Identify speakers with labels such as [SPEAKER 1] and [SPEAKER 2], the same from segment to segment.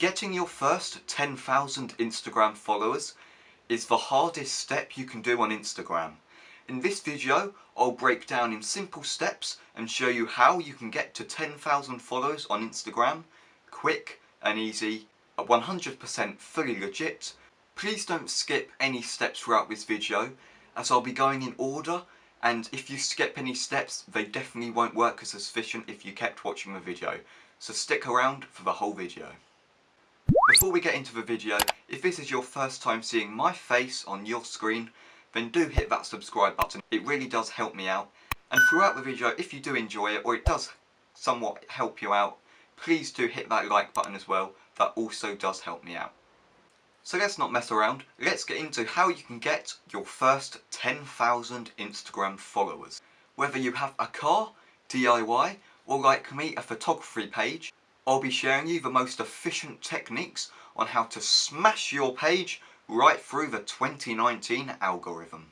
[SPEAKER 1] Getting your first 10,000 Instagram followers is the hardest step you can do on Instagram. In this video, I'll break down in simple steps and show you how you can get to 10,000 followers on Instagram, quick and easy, 100% fully legit. Please don't skip any steps throughout this video, as I'll be going in order, and if you skip any steps, they definitely won't work as efficient if you kept watching the video. So stick around for the whole video. Before we get into the video, if this is your first time seeing my face on your screen, then do hit that subscribe button. It really does help me out. And throughout the video, if you do enjoy it, or it does somewhat help you out, please do hit that like button as well. That also does help me out. So let's not mess around, let's get into how you can get your first 10,000 Instagram followers. Whether you have a car, DIY, or like me, a photography page, I'll be sharing you the most efficient techniques on how to smash your page right through the 2019 algorithm.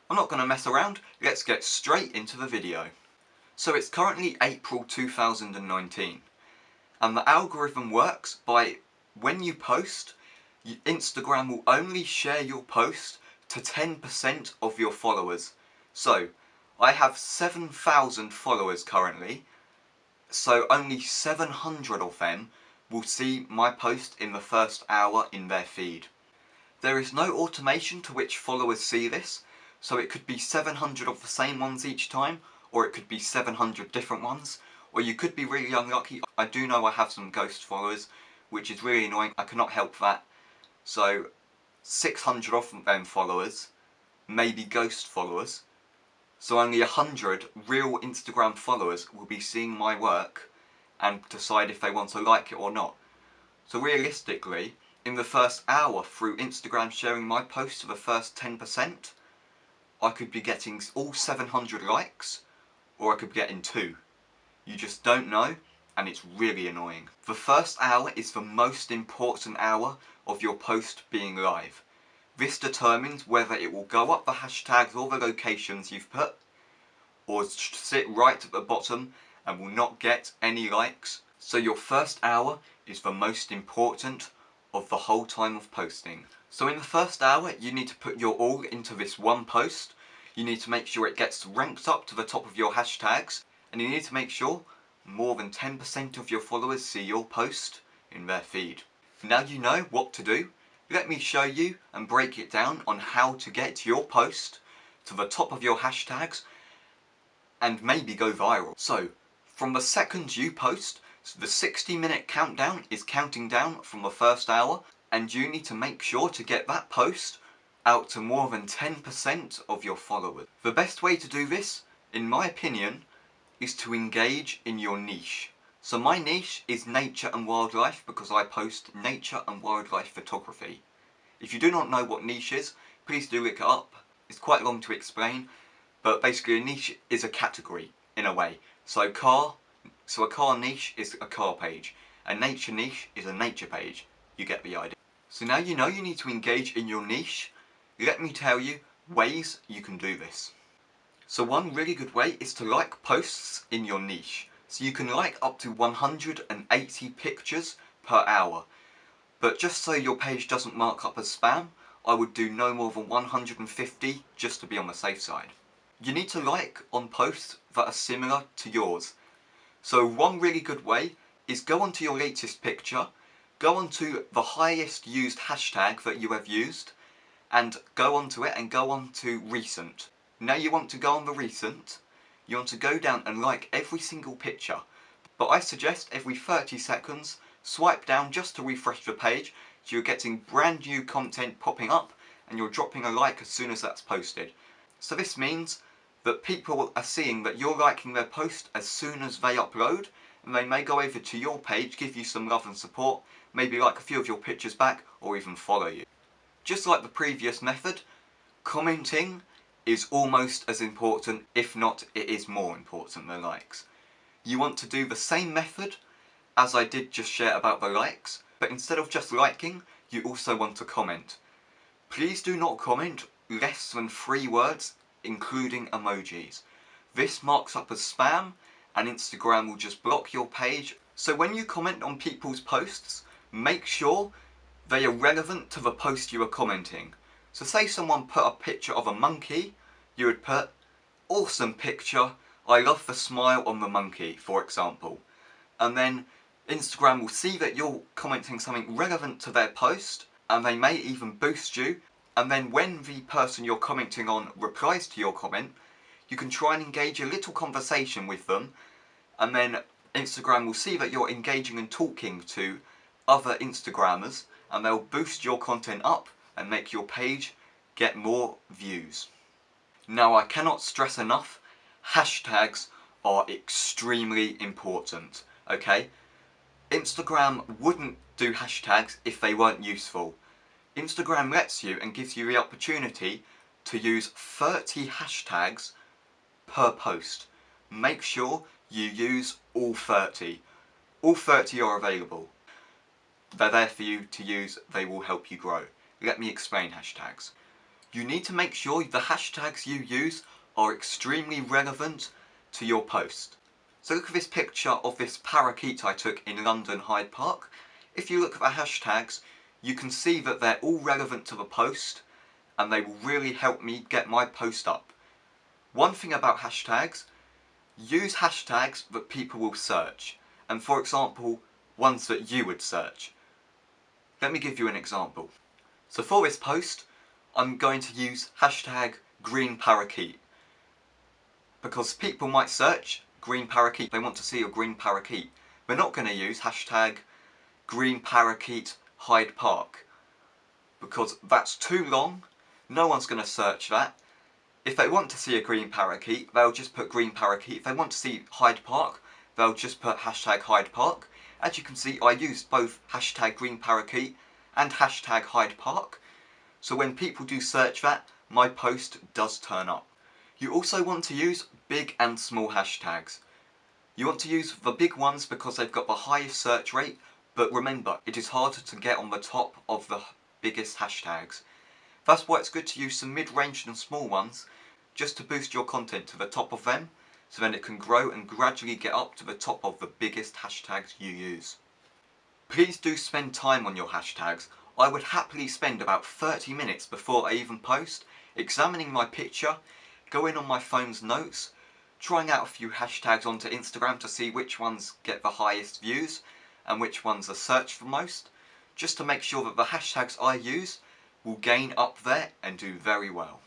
[SPEAKER 1] I'm not going to mess around, let's get straight into the video. So it's currently April 2019, and the algorithm works by when you post, Instagram will only share your post to 10% of your followers. So I have 7,000 followers currently, so only 700 of them will see my post in the first hour in their feed. There is no automation to which followers see this, so it could be 700 of the same ones each time, or it could be 700 different ones, or you could be really unlucky. I do know I have some ghost followers, which is really annoying. I cannot help that. So 600 of them followers may be ghost followers, so only 100 real Instagram followers will be seeing my work and decide if they want to like it or not. So realistically, in the first hour through Instagram sharing my post to the first 10%, I could be getting all 700 likes, or I could be getting 2. You just don't know, and it's really annoying. The first hour is the most important hour of your post being live. This determines whether it will go up the hashtags or the locations you've put, or sit right at the bottom and will not get any likes. So your first hour is the most important of the whole time of posting. So in the first hour, you need to put your all into this one post. You need to make sure it gets ranked up to the top of your hashtags, and you need to make sure more than 10% of your followers see your post in their feed. Now you know what to do. Let me show you and break it down on how to get your post to the top of your hashtags and maybe go viral. So, from the second you post, the 60-minute countdown is counting down from the first hour, and you need to make sure to get that post out to more than 10% of your followers. The best way to do this, in my opinion, is to engage in your niche. So my niche is nature and wildlife because I post nature and wildlife photography. If you do not know what niche is, please do look it up. It's quite long to explain, but basically a niche is a category, in a way. So a car niche is a car page. A nature niche is a nature page. You get the idea. So now you know you need to engage in your niche. Let me tell you ways you can do this. So one really good way is to like posts in your niche. So you can like up to 180 pictures per hour. But just so your page doesn't mark up as spam, I would do no more than 150 just to be on the safe side. You need to like on posts that are similar to yours. So one really good way is go onto your latest picture, go onto the highest used hashtag that you have used, and go onto it and go on to recent. Now you want to go on the recent, you want to go down and like every single picture, but I suggest every 30 seconds, swipe down just to refresh the page, so you're getting brand new content popping up, and you're dropping a like as soon as that's posted. So this means that people are seeing that you're liking their post as soon as they upload, and they may go over to your page, give you some love and support, maybe like a few of your pictures back, or even follow you. Just like the previous method, commenting is almost as important, if not it is more important than likes. You want to do the same method as I did just share about the likes, but instead of just liking, you also want to comment. Please do not comment less than 3 words, including emojis. This marks up as spam, and Instagram will just block your page. So when you comment on people's posts, make sure they are relevant to the post you are commenting. So say someone put a picture of a monkey, you would put, awesome picture, I love the smile on the monkey, for example. And then Instagram will see that you're commenting something relevant to their post, and they may even boost you. And then when the person you're commenting on replies to your comment, you can try and engage a little conversation with them, and then Instagram will see that you're engaging and talking to other Instagrammers, and they'll boost your content up and make your page get more views. Now, I cannot stress enough, hashtags are extremely important, okay? Instagram wouldn't do hashtags if they weren't useful. Instagram lets you and gives you the opportunity to use 30 hashtags per post. Make sure you use all 30. All 30 are available. They're there for you to use, they will help you grow. Let me explain hashtags. You need to make sure the hashtags you use are extremely relevant to your post. So look at this picture of this parakeet I took in London Hyde Park. If you look at the hashtags, you can see that they're all relevant to the post, and they will really help me get my post up. One thing about hashtags, use hashtags that people will search, and for example, ones that you would search. Let me give you an example. So for this post, I'm going to use hashtag green parakeet, because people might search green parakeet, they want to see a green parakeet. We're not going to use hashtag green parakeet Hyde Park, because that's too long, no one's going to search that. If they want to see a green parakeet, they'll just put green parakeet. If they want to see Hyde Park, they'll just put hashtag Hyde Park. As you can see, I used both hashtag green parakeet and hashtag Hyde Park. So when people do search that, my post does turn up. You also want to use big and small hashtags. You want to use the big ones because they've got the highest search rate, but remember, it is harder to get on the top of the biggest hashtags. That's why it's good to use some mid-range and small ones, just to boost your content to the top of them, so then it can grow and gradually get up to the top of the biggest hashtags you use. Please do spend time on your hashtags. I would happily spend about 30 minutes before I even post, examining my picture, going on my phone's notes, trying out a few hashtags onto Instagram to see which ones get the highest views and which ones are searched the most, just to make sure that the hashtags I use will gain up there and do very well.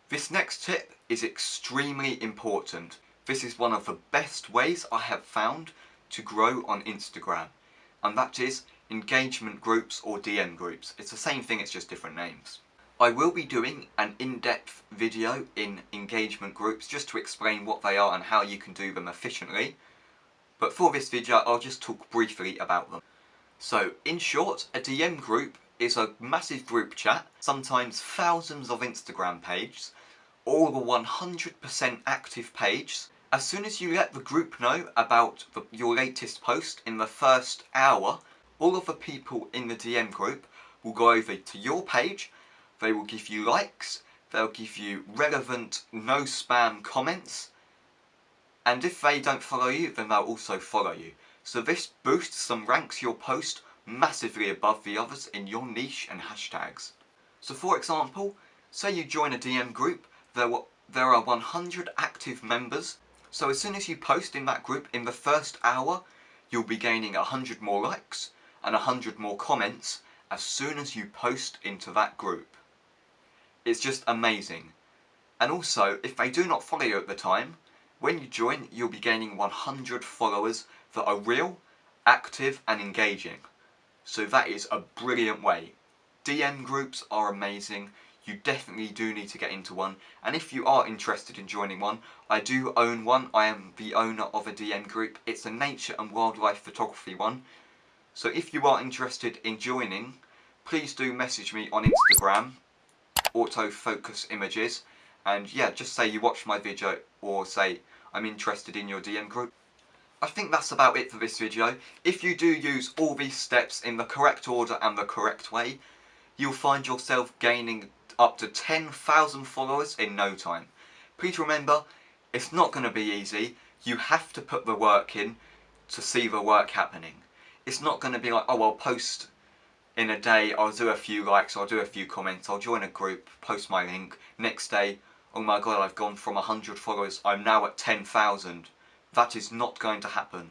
[SPEAKER 1] This next tip is extremely important. This is one of the best ways I have found to grow on Instagram, and that is engagement groups or DM groups. It's the same thing, it's just different names. I will be doing an in-depth video in engagement groups just to explain what they are and how you can do them efficiently, but for this video I'll just talk briefly about them. So in short, a DM group is a massive group chat, sometimes thousands of Instagram pages, all the 100% active pages. As soon as you let the group know about your latest post in the first hour, all of the people in the DM group will go over to your page, they will give you likes, they'll give you relevant, no spam comments, and if they don't follow you, then they'll also follow you. So this boosts and ranks your post massively above the others in your niche and hashtags. So for example, say you join a DM group, there are 100 active members, so as soon as you post in that group in the first hour, you'll be gaining 100 more likes and 100 more comments as soon as you post into that group. It's just amazing. And also, if they do not follow you at the time, when you join, you'll be gaining 100 followers that are real, active and engaging. So that is a brilliant way. DM groups are amazing. You definitely do need to get into one, and if you are interested in joining one, I do own one. I am the owner of a DM group. It's a nature and wildlife photography one. So if you are interested in joining, please do message me on Instagram, autofocus images, and yeah, just say you watched my video or say I'm interested in your DM group. I think that's about it for this video. If you do use all these steps in the correct order and the correct way, you'll find yourself gaining up to 10,000 followers in no time. Please remember, it's not going to be easy. You have to put the work in to see the work happening. It's not going to be like, oh, I'll post in a day, I'll do a few likes, I'll do a few comments, I'll join a group, post my link. Next day, oh my god, I've gone from 100 followers, I'm now at 10,000. That is not going to happen.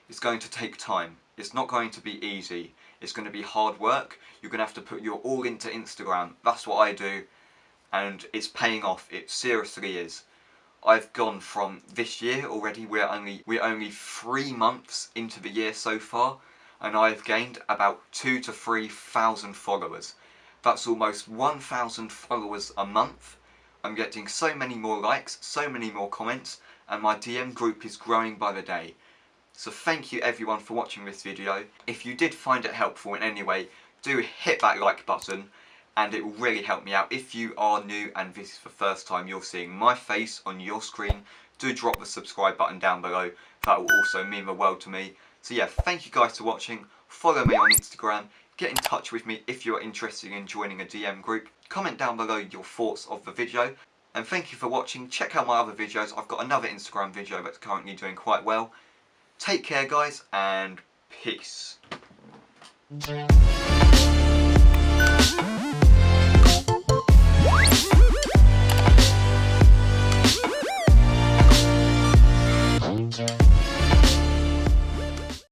[SPEAKER 1] It's going to take time. It's not going to be easy. It's going to be hard work. You're going to have to put your all into Instagram. That's what I do, and it's paying off. It seriously is. I've gone from this year already, we're only 3 months into the year so far, and I've gained about 2,000 to 3,000 followers. That's almost 1,000 followers a month. I'm getting so many more likes, so many more comments, and my DM group is growing by the day. So thank you everyone for watching this video. If you did find it helpful in any way, do hit that like button, and it will really help me out. If you are new and this is the first time you're seeing my face on your screen, do drop the subscribe button down below. That will also mean the world to me. So yeah, thank you guys for watching. Follow me on Instagram. Get in touch with me if you're interested in joining a DM group. Comment down below your thoughts of the video. And thank you for watching. Check out my other videos. I've got another Instagram video that's currently doing quite well. Take care guys, and peace.